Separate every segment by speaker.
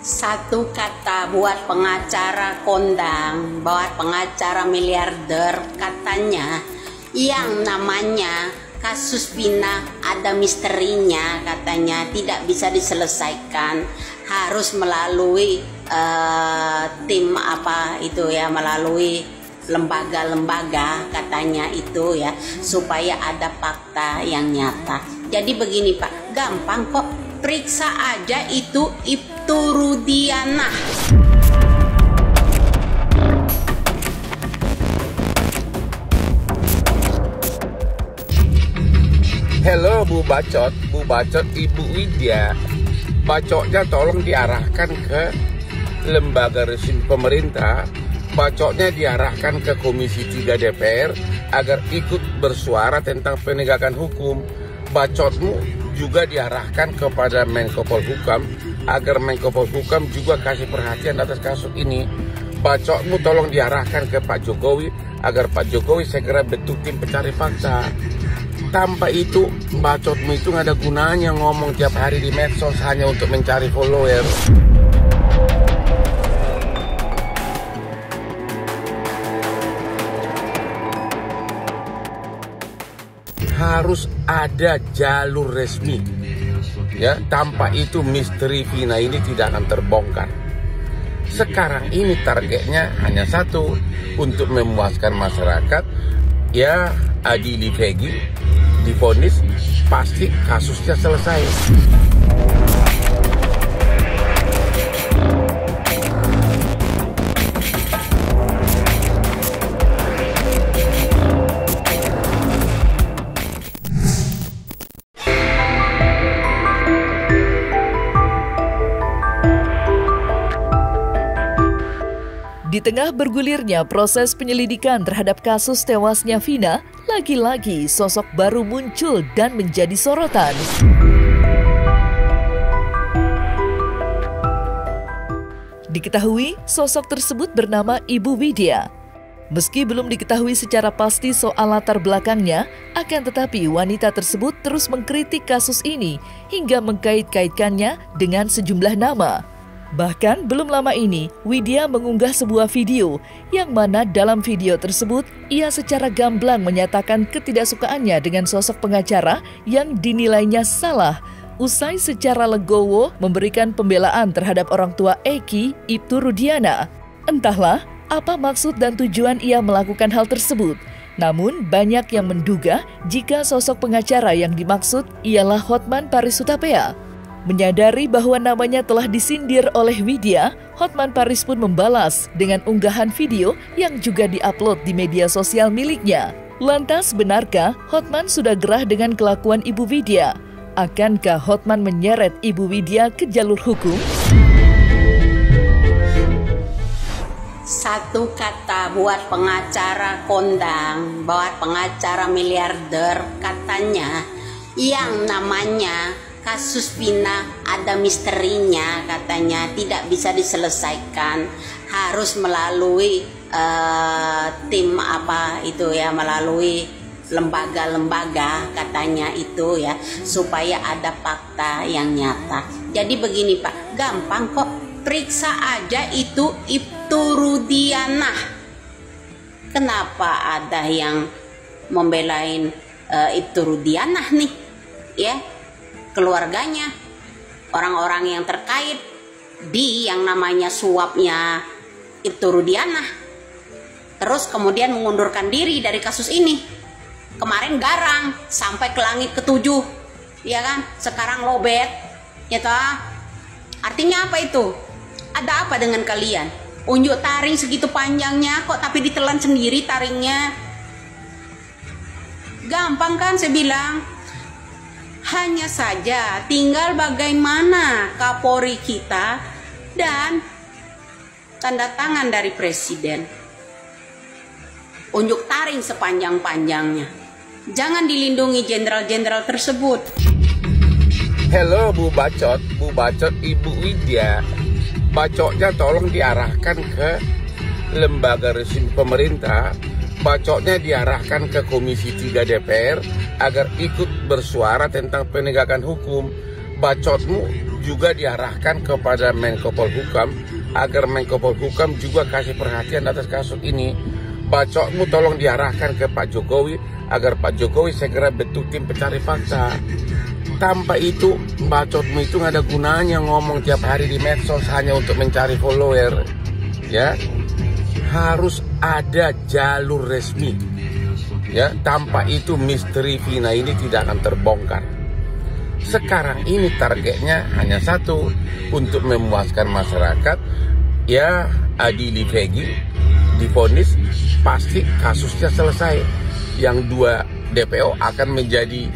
Speaker 1: Satu kata buat pengacara kondang, buat pengacara miliarder, katanya yang namanya kasus Vina ada misterinya, katanya tidak bisa diselesaikan, harus melalui tim apa itu ya, melalui lembaga-lembaga katanya itu ya, supaya ada fakta yang nyata. Jadi begini Pak, gampang kok, periksa aja itu Ibtu Rudiana.
Speaker 2: Halo Bu Bacot Ibu Widya. Bacotnya tolong diarahkan ke lembaga resmi pemerintah. Bacotnya diarahkan ke Komisi 3 DPR agar ikut bersuara tentang penegakan hukum. Bacotmu juga diarahkan kepada Menko Polhukam agar Menko Polhukam juga kasih perhatian atas kasus ini. Bacotmu tolong diarahkan ke Pak Jokowi agar Pak Jokowi segera bentuk tim pencari fakta. Tanpa itu, bacotmu itu nggak ada gunanya ngomong tiap hari di medsos hanya untuk mencari follower. Harus ada jalur resmi, ya. Tanpa itu misteri Vina ini tidak akan terbongkar. Sekarang ini targetnya hanya satu, untuk memuaskan masyarakat. Ya, adili Peggy divonis, pasti kasusnya selesai.
Speaker 3: Di tengah bergulirnya proses penyelidikan terhadap kasus tewasnya Vina, lagi-lagi sosok baru muncul dan menjadi sorotan. Diketahui sosok tersebut bernama Ibu Widya. Meski belum diketahui secara pasti soal latar belakangnya, akan tetapi wanita tersebut terus mengkritik kasus ini hingga mengkait-kaitkannya dengan sejumlah nama. Bahkan belum lama ini, Widya mengunggah sebuah video yang mana dalam video tersebut ia secara gamblang menyatakan ketidaksukaannya dengan sosok pengacara yang dinilainya salah usai secara legowo memberikan pembelaan terhadap orang tua Eki, Ibtu Rudiana. Entahlah apa maksud dan tujuan ia melakukan hal tersebut. Namun banyak yang menduga jika sosok pengacara yang dimaksud ialah Hotman Paris Hutapea. Menyadari bahwa namanya telah disindir oleh Widya, Hotman Paris pun membalas dengan unggahan video yang juga diupload di media sosial miliknya. Lantas benarkah Hotman sudah gerah dengan kelakuan Ibu Widya? Akankah Hotman menyeret Ibu Widya ke jalur hukum?
Speaker 1: Satu kata buat pengacara kondang, buat pengacara miliarder, katanya yang namanya kasus Vina ada misterinya, katanya tidak bisa diselesaikan, harus melalui tim apa itu ya, melalui lembaga-lembaga katanya itu ya, supaya ada fakta yang nyata. Jadi begini Pak, gampang kok, periksa aja itu Ibtu Rudiana. Kenapa ada yang membelain Ibtu Rudiana nih ya? Keluarganya, orang-orang yang terkait di yang namanya suapnya Ibtu Rudiana, terus kemudian mengundurkan diri dari kasus ini. Kemarin garang sampai ke langit ketujuh, ya kan? Sekarang lobet, ya toh? Artinya apa itu? Ada apa dengan kalian? Unjuk taring segitu panjangnya kok, tapi ditelan sendiri taringnya. Gampang kan saya bilang? Hanya saja tinggal bagaimana Kapolri kita dan tanda tangan dari Presiden. Unjuk taring sepanjang-panjangnya. Jangan dilindungi jenderal-jenderal tersebut.
Speaker 2: Halo Bu Bacot Ibu Widya. Bacotnya tolong diarahkan ke lembaga resmi pemerintah. Bacotnya diarahkan ke Komisi 3 DPR agar ikut bersuara tentang penegakan hukum. Bacotmu juga diarahkan kepada Menko Polhukam agar Menko Polhukam juga kasih perhatian atas kasus ini. Bacotmu tolong diarahkan ke Pak Jokowi agar Pak Jokowi segera bentuk tim pencari fakta. Tanpa itu, bacotmu itu nggak ada gunanya ngomong tiap hari di medsos hanya untuk mencari follower. Ya, harus ada jalur resmi. Ya, tanpa itu misteri Vina ini tidak akan terbongkar. Sekarang ini targetnya hanya satu, untuk memuaskan masyarakat. Ya, adili Peggy divonis, pasti kasusnya selesai. Yang 2 DPO akan menjadi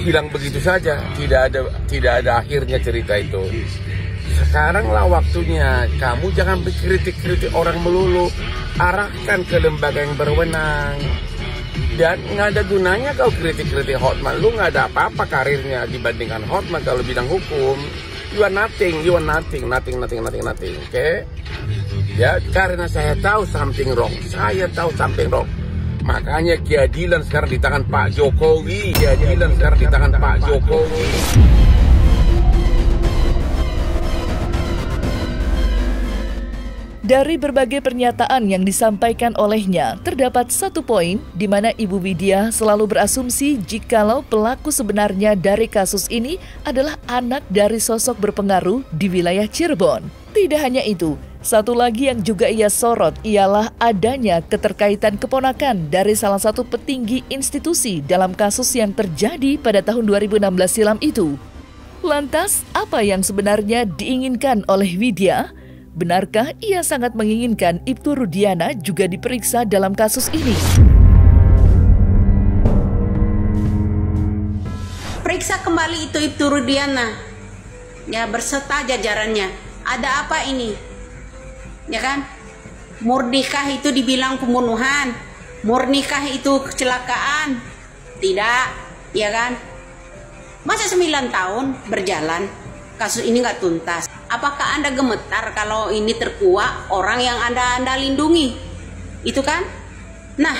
Speaker 2: hilang begitu saja, tidak ada akhirnya cerita itu. Sekaranglah waktunya, kamu jangan kritik orang melulu, arahkan ke lembaga yang berwenang. Dan nggak ada gunanya kau kritik Hotman, lu nggak ada apa-apa karirnya dibandingkan Hotman kalau bidang hukum. You are nothing, oke? Ya, karena saya tahu something wrong, makanya keadilan sekarang di tangan Pak Jokowi.
Speaker 3: Dari berbagai pernyataan yang disampaikan olehnya, terdapat satu poin di mana Ibu Widya selalu berasumsi jikalau pelaku sebenarnya dari kasus ini adalah anak dari sosok berpengaruh di wilayah Cirebon. Tidak hanya itu, satu lagi yang juga ia sorot ialah adanya keterkaitan keponakan dari salah satu petinggi institusi dalam kasus yang terjadi pada tahun 2016 silam itu. Lantas, apa yang sebenarnya diinginkan oleh Widya? Benarkah ia sangat menginginkan Ibtu Rudiana juga diperiksa dalam kasus ini?
Speaker 1: Periksa kembali itu Ibtu Rudiana, ya, berserta jajarannya. Ada apa ini? Ya kan? Murnikah itu dibilang pembunuhan? Murnikah itu kecelakaan? Tidak, ya kan? Masa 9 tahun berjalan, kasus ini nggak tuntas. Apakah Anda gemetar kalau ini terkuak orang yang Anda lindungi? Itu kan? Nah,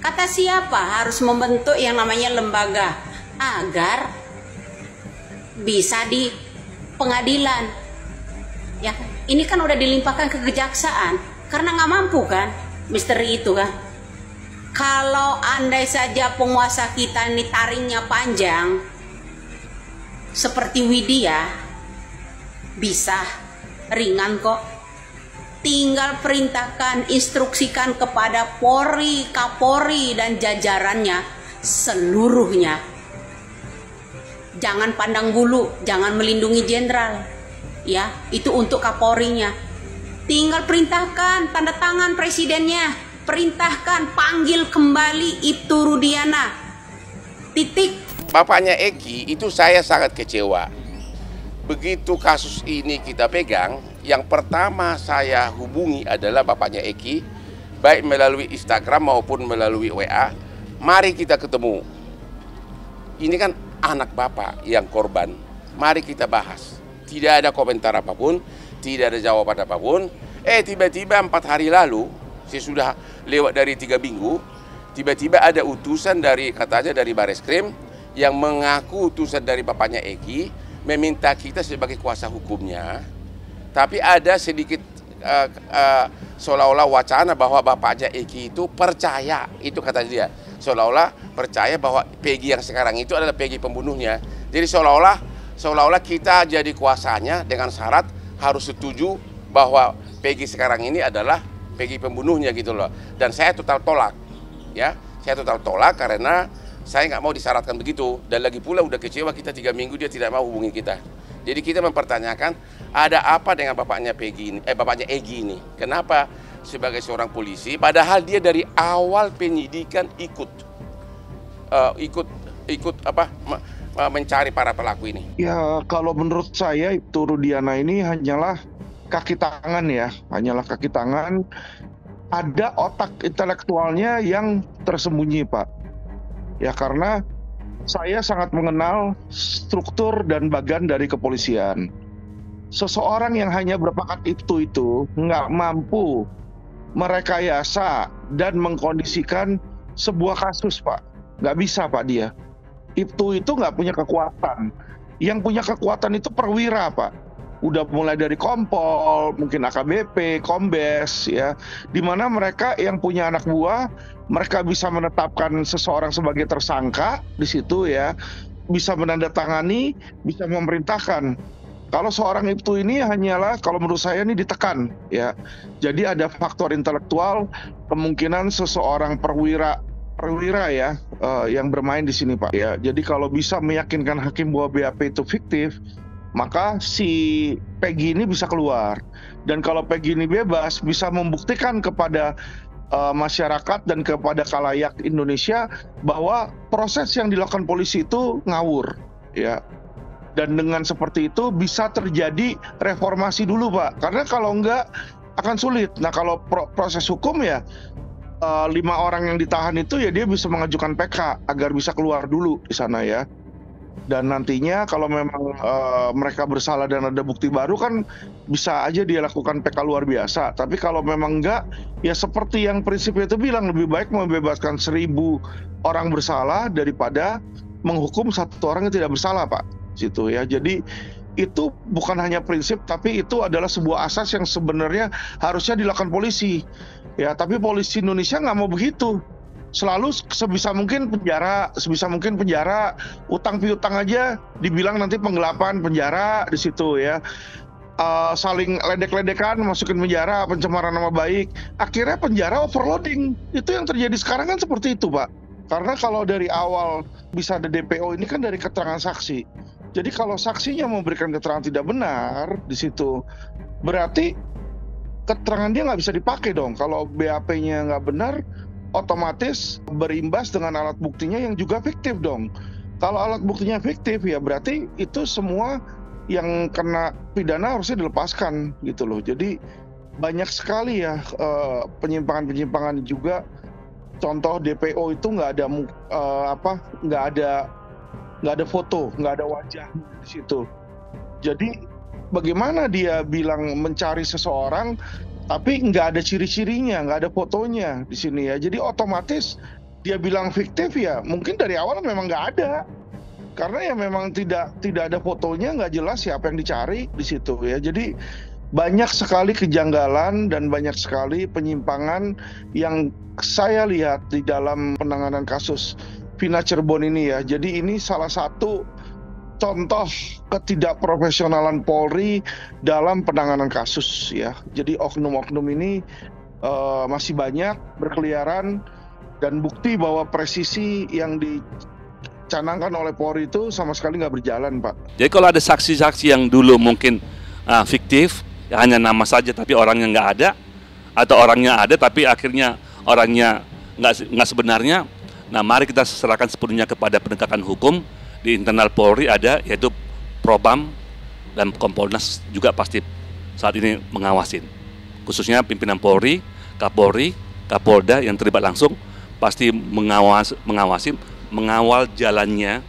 Speaker 1: kata siapa harus membentuk yang namanya lembaga agar bisa di pengadilan? Ya, ini kan udah dilimpahkan ke kejaksaan karena nggak mampu kan misteri itu kan. Kalau andai saja penguasa kita ini taringnya panjang seperti Widya, bisa ringan kok. Tinggal perintahkan, instruksikan kepada Polri, Kapolri dan jajarannya seluruhnya. Jangan pandang bulu, jangan melindungi jenderal. Ya, itu untuk Kapolrinya. Tinggal perintahkan, tanda tangan presidennya, perintahkan panggil kembali Ibtu Rudiana. Titik.
Speaker 2: Bapaknya Eki itu saya sangat kecewa. Begitu kasus ini kita pegang, yang pertama saya hubungi adalah bapaknya Eki, baik melalui Instagram maupun melalui WA. Mari kita ketemu. Ini kan anak bapak yang korban. Mari kita bahas. Tidak ada komentar apapun, tidak ada jawaban apapun. Tiba-tiba 4 hari lalu, saya sudah lewat dari 3 minggu, tiba-tiba ada utusan katanya dari Bareskrim yang mengaku utusan dari bapaknya Eki, meminta kita sebagai kuasa hukumnya. Tapi ada sedikit seolah-olah wacana bahwa bapaknya Eki itu percaya, itu kata dia, seolah-olah percaya bahwa Peggy yang sekarang itu adalah Peggy pembunuhnya. Jadi seolah-olah kita jadi kuasanya dengan syarat harus setuju bahwa Peggy sekarang ini adalah Peggy pembunuhnya gitu loh. Dan saya total tolak, ya, saya total tolak karena saya nggak mau disyaratkan begitu. Dan lagi pula udah kecewa kita 3 minggu dia tidak mau hubungi kita. Jadi kita mempertanyakan ada apa dengan bapaknya Peggy ini, bapaknya Egy ini? Kenapa sebagai seorang polisi, padahal dia dari awal penyidikan ikut mencari para pelaku ini?
Speaker 4: Ya, kalau menurut saya Ibtu Rudiana ini hanyalah kaki tangan ya, hanyalah kaki tangan. Ada otak intelektualnya yang tersembunyi, Pak. Ya, karena saya sangat mengenal struktur dan bagan dari kepolisian. Seseorang yang hanya berpangkat Ibtu itu nggak mampu merekayasa dan mengkondisikan sebuah kasus, Pak. Nggak bisa, Pak, dia. Ibtu itu nggak punya kekuatan yang punya kekuatan itu perwira, Pak. Udah mulai dari kompol, mungkin AKBP, kombes, ya, di mana mereka yang punya anak buah, mereka bisa menetapkan seseorang sebagai tersangka di situ, ya, bisa menandatangani, bisa memerintahkan. Kalau seorang itu ini hanyalah, kalau menurut saya ini ditekan, ya. Jadi ada faktor intelektual, kemungkinan seseorang perwira ya, yang bermain di sini, Pak. Ya, jadi kalau bisa meyakinkan hakim bahwa BAP itu fiktif, maka si Peggy ini bisa keluar. Dan kalau Peggy ini bebas, bisa membuktikan kepada masyarakat dan kepada khalayak Indonesia bahwa proses yang dilakukan polisi itu ngawur, ya. Dan dengan seperti itu bisa terjadi reformasi dulu, Pak. Karena kalau enggak akan sulit. Nah, kalau proses hukum ya 5 orang yang ditahan itu ya dia bisa mengajukan PK agar bisa keluar dulu di sana, ya. Dan nantinya kalau memang mereka bersalah dan ada bukti baru kan bisa aja dia lakukan PK luar biasa. Tapi kalau memang enggak, ya seperti yang prinsipnya itu bilang, lebih baik membebaskan 1000 orang bersalah daripada menghukum 1 orang yang tidak bersalah, Pak. Situ, ya. Jadi itu bukan hanya prinsip, tapi itu adalah sebuah asas yang sebenarnya harusnya dilakukan polisi, ya. Tapi polisi Indonesia nggak mau begitu. Selalu sebisa mungkin penjara, utang piutang aja dibilang nanti penggelapan, penjara di situ, ya. Saling ledek-ledekan, masukin penjara, pencemaran nama baik, akhirnya penjara overloading. Itu yang terjadi sekarang kan seperti itu, Pak. Karena kalau dari awal bisa ada DPO ini kan dari keterangan saksi. Jadi kalau saksinya memberikan keterangan tidak benar di situ, berarti keterangan dia nggak bisa dipakai dong. Kalau BAP-nya nggak benar, otomatis berimbas dengan alat buktinya yang juga fiktif dong. Kalau alat buktinya fiktif, ya berarti itu semua yang kena pidana harusnya dilepaskan gitu loh. Jadi banyak sekali ya penyimpangan-penyimpangan juga. Contoh DPO itu nggak ada foto, nggak ada wajah di situ. Jadi bagaimana dia bilang mencari seseorang, tapi nggak ada ciri-cirinya, nggak ada fotonya di sini, ya. Jadi otomatis dia bilang fiktif, ya mungkin dari awal memang nggak ada. Karena ya memang tidak ada fotonya, nggak jelas siapa yang dicari di situ, ya. Jadi banyak sekali kejanggalan dan banyak sekali penyimpangan yang saya lihat di dalam penanganan kasus Vina Cirebon ini, ya. Jadi ini salah satu contoh ketidakprofesionalan Polri dalam penanganan kasus, ya. Jadi oknum-oknum ini masih banyak berkeliaran, dan bukti bahwa presisi yang dicanangkan oleh Polri itu sama sekali nggak berjalan, Pak.
Speaker 5: Jadi kalau ada saksi-saksi yang dulu mungkin fiktif, ya hanya nama saja tapi orangnya nggak ada, atau orangnya ada tapi akhirnya orangnya nggak sebenarnya. Nah, mari kita serahkan sepenuhnya kepada penegakan hukum. Di internal Polri ada, yaitu Propam dan Kompolnas juga pasti saat ini mengawasin. Khususnya pimpinan Polri, Kapolri, Kapolda yang terlibat langsung pasti mengawal jalannya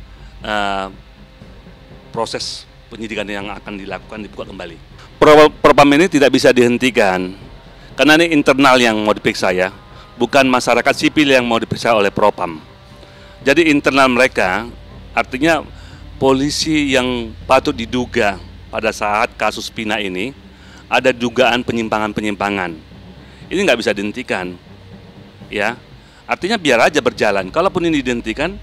Speaker 5: proses penyidikan yang akan dibuka kembali. Propam ini tidak bisa dihentikan karena ini internal yang mau diperiksa, ya. Bukan masyarakat sipil yang mau diperiksa oleh Propam. Jadi internal mereka, artinya polisi yang patut diduga pada saat kasus Vina ini ada dugaan penyimpangan-penyimpangan. Ini nggak bisa dihentikan, ya. Artinya biar aja berjalan. Kalaupun ini dihentikan,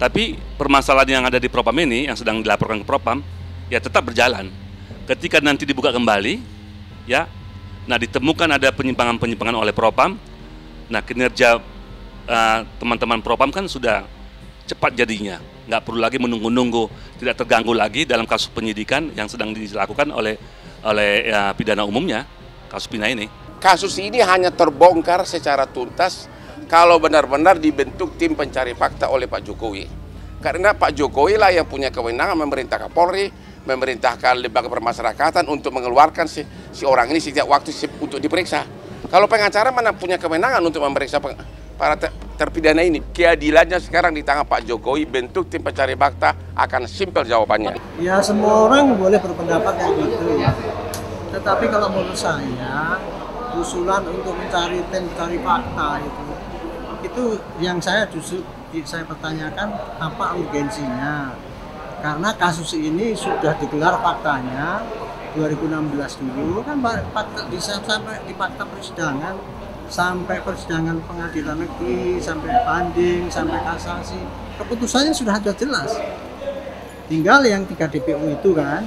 Speaker 5: tapi permasalahan yang ada di Propam ini yang sedang dilaporkan ke Propam, ya tetap berjalan. Ketika nanti dibuka kembali, ya, nah ditemukan ada penyimpangan-penyimpangan oleh Propam. Nah, kinerja teman-teman Propam kan sudah cepat jadinya, nggak perlu lagi menunggu-nunggu, tidak terganggu lagi dalam kasus penyidikan yang sedang dilakukan oleh pidana umumnya, kasus Vina ini.
Speaker 2: Kasus ini hanya terbongkar secara tuntas kalau benar-benar dibentuk tim pencari fakta oleh Pak Jokowi. Karena Pak Jokowi lah yang punya kewenangan memerintah Kapolri, memerintahkan lembaga permasyarakatan untuk mengeluarkan si orang ini setiap waktu untuk diperiksa. Kalau pengacara mana punya kewenangan untuk memeriksa para terpidana ini? Keadilannya sekarang di tangan Pak Jokowi, bentuk tim pencari fakta akan simpel jawabannya.
Speaker 6: Ya semua orang boleh berpendapat kayak gitu. Tetapi kalau menurut saya, usulan untuk mencari tim pencari fakta itu yang saya justru saya pertanyakan apa urgensinya. Karena kasus ini sudah digelar faktanya 2016 dulu kan sampai di fakta persidangan, sampai persidangan pengadilan negeri, sampai banding, sampai kasasi, keputusannya sudah ada jelas. Tinggal yang 3 DPO itu kan,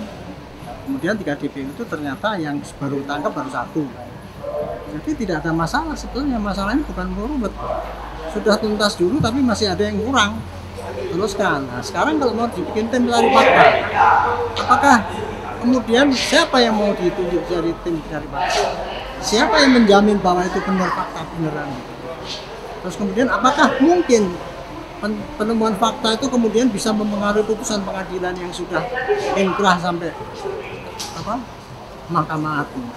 Speaker 6: kemudian 3 DPO itu ternyata yang baru tangkap baru 1. Jadi tidak ada masalah sebetulnya, masalahnya bukan merubet. Sudah tuntas dulu tapi masih ada yang kurang. Teruskan. Nah, sekarang kalau mau dibikin tim pencari fakta, apakah kemudian siapa yang mau ditunjuk dari tim pencari fakta? Siapa yang menjamin bahwa itu benar fakta beneran? Terus kemudian apakah mungkin penemuan fakta itu kemudian bisa mempengaruhi putusan pengadilan yang sudah inkrah sampai Mahkamah Agung?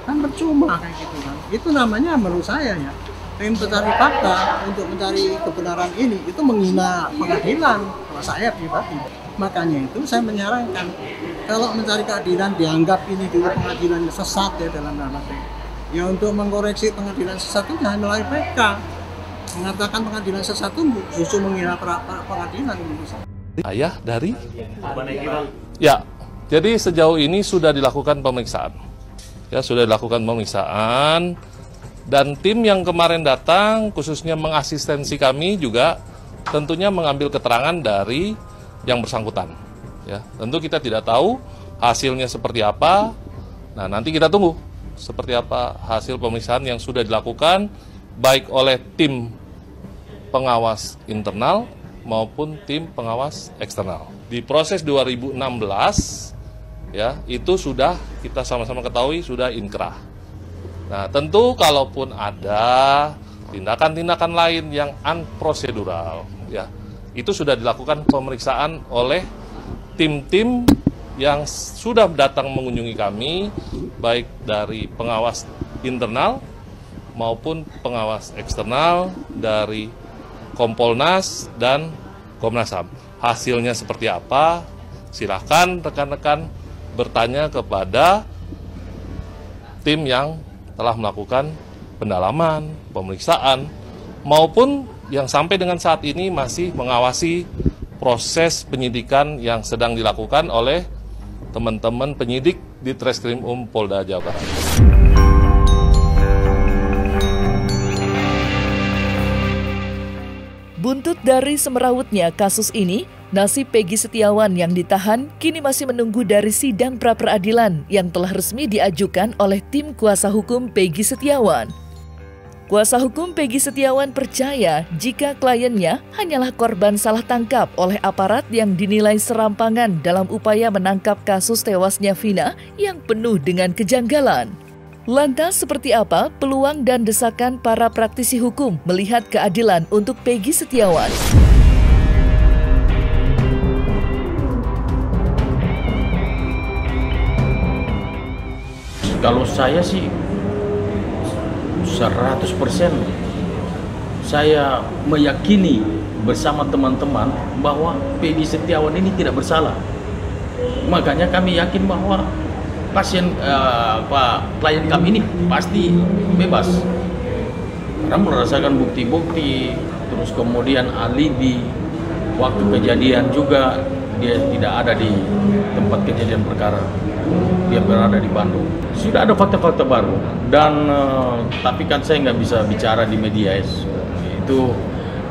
Speaker 6: Kan percuma kayak gitu kan. Itu namanya menurut saya ya, tim pencari fakta untuk mencari kebenaran ini itu menghina pengadilan kalau saya pribadi. Makanya itu saya menyarankan kalau mencari keadilan dianggap ini dulu pengadilan sesat ya dalam tanda petik. Ya untuk mengkoreksi pengadilan sesat itu hanya melalui PK. Mengatakan pengadilan sesat itu justru menghina pengadilan gitu.
Speaker 7: Ayah dari? Ya, jadi sejauh ini sudah dilakukan pemeriksaan. Ya, sudah dilakukan pemeriksaan. Dan tim yang kemarin datang, khususnya mengasistensi kami juga tentunya mengambil keterangan dari yang bersangkutan. Ya, tentu kita tidak tahu hasilnya seperti apa. Nah, nanti kita tunggu seperti apa hasil pemeriksaan yang sudah dilakukan baik oleh tim pengawas internal maupun tim pengawas eksternal. Di proses 2016 ya, itu sudah kita sama-sama ketahui sudah inkrah. Nah, tentu kalaupun ada tindakan-tindakan lain yang unprosedural, ya, itu sudah dilakukan pemeriksaan oleh tim-tim yang sudah datang mengunjungi kami, baik dari pengawas internal maupun pengawas eksternal dari Kompolnas dan Komnas HAM. Hasilnya seperti apa? Silakan rekan-rekan bertanya kepada tim yang telah melakukan pendalaman, pemeriksaan, maupun yang sampai dengan saat ini masih mengawasi proses penyidikan yang sedang dilakukan oleh teman-teman penyidik di Treskrim Polda Jawa Barat.
Speaker 3: Buntut dari semerawutnya kasus ini, nasib Peggy Setiawan yang ditahan kini masih menunggu dari sidang pra-peradilan yang telah resmi diajukan oleh tim kuasa hukum Peggy Setiawan. Kuasa hukum Peggy Setiawan percaya jika kliennya hanyalah korban salah tangkap oleh aparat yang dinilai serampangan dalam upaya menangkap kasus tewasnya Vina yang penuh dengan kejanggalan. Lantas seperti apa peluang dan desakan para praktisi hukum melihat keadilan untuk Peggy Setiawan?
Speaker 8: Kalau saya sih 100% saya meyakini bersama teman-teman bahwa Peggy Setiawan ini tidak bersalah. Makanya kami yakin bahwa klien kami ini pasti bebas. Karena merasakan bukti-bukti, terus kemudian alibi, waktu kejadian juga dia tidak ada di tempat kejadian perkara. Dia berada di Bandung. Sudah ada fakta-fakta baru dan tapi kan saya nggak bisa bicara di media. Itu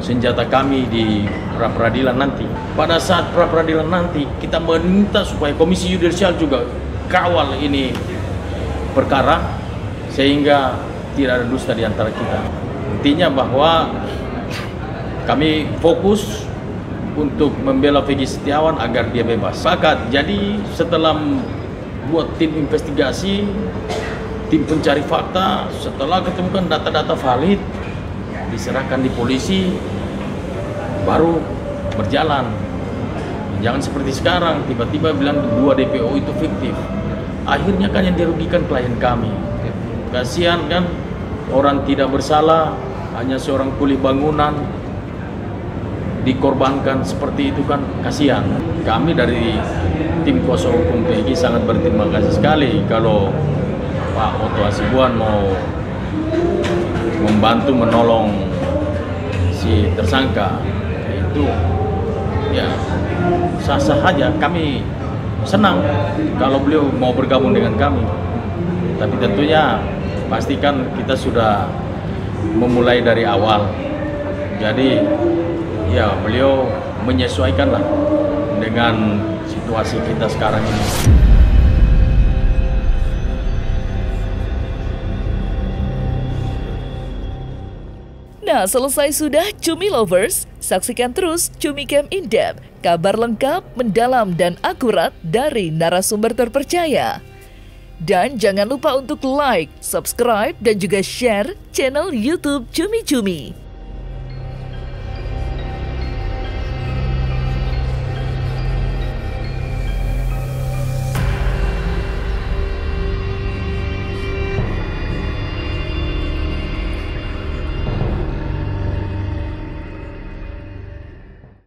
Speaker 8: senjata kami di pra-peradilan nanti. Pada saat pra-peradilan nanti kita meminta supaya Komisi Yudisial juga kawal ini perkara sehingga tidak ada dusta di antara kita. Intinya bahwa kami fokus untuk membela Peggy Setiawan agar dia bebas. Sepakat. Jadi setelah buat tim investigasi, tim pencari fakta, setelah ketemukan data-data valid, diserahkan di polisi, baru berjalan. Jangan seperti sekarang, tiba-tiba bilang 2 DPO itu fiktif. Akhirnya kan yang dirugikan klien kami. Kasihan kan, orang tidak bersalah, hanya seorang kuli bangunan, dikorbankan seperti itu kan kasihan. Kami dari tim kuasa hukum Peggy sangat berterima kasih sekali kalau Pak Otto Hasibuan mau membantu menolong si tersangka. Itu ya sah-sah aja. Kami senang kalau beliau mau bergabung dengan kami. Tapi tentunya pastikan kita sudah memulai dari awal. Jadi ya beliau menyesuaikanlah dengan situasi kita sekarang ini.
Speaker 3: Nah, selesai sudah Cumi Lovers. Saksikan terus Cumi Camp In-Depth, kabar lengkap, mendalam, dan akurat dari narasumber terpercaya. Dan jangan lupa untuk like, subscribe, dan juga share channel YouTube Cumi Cumi.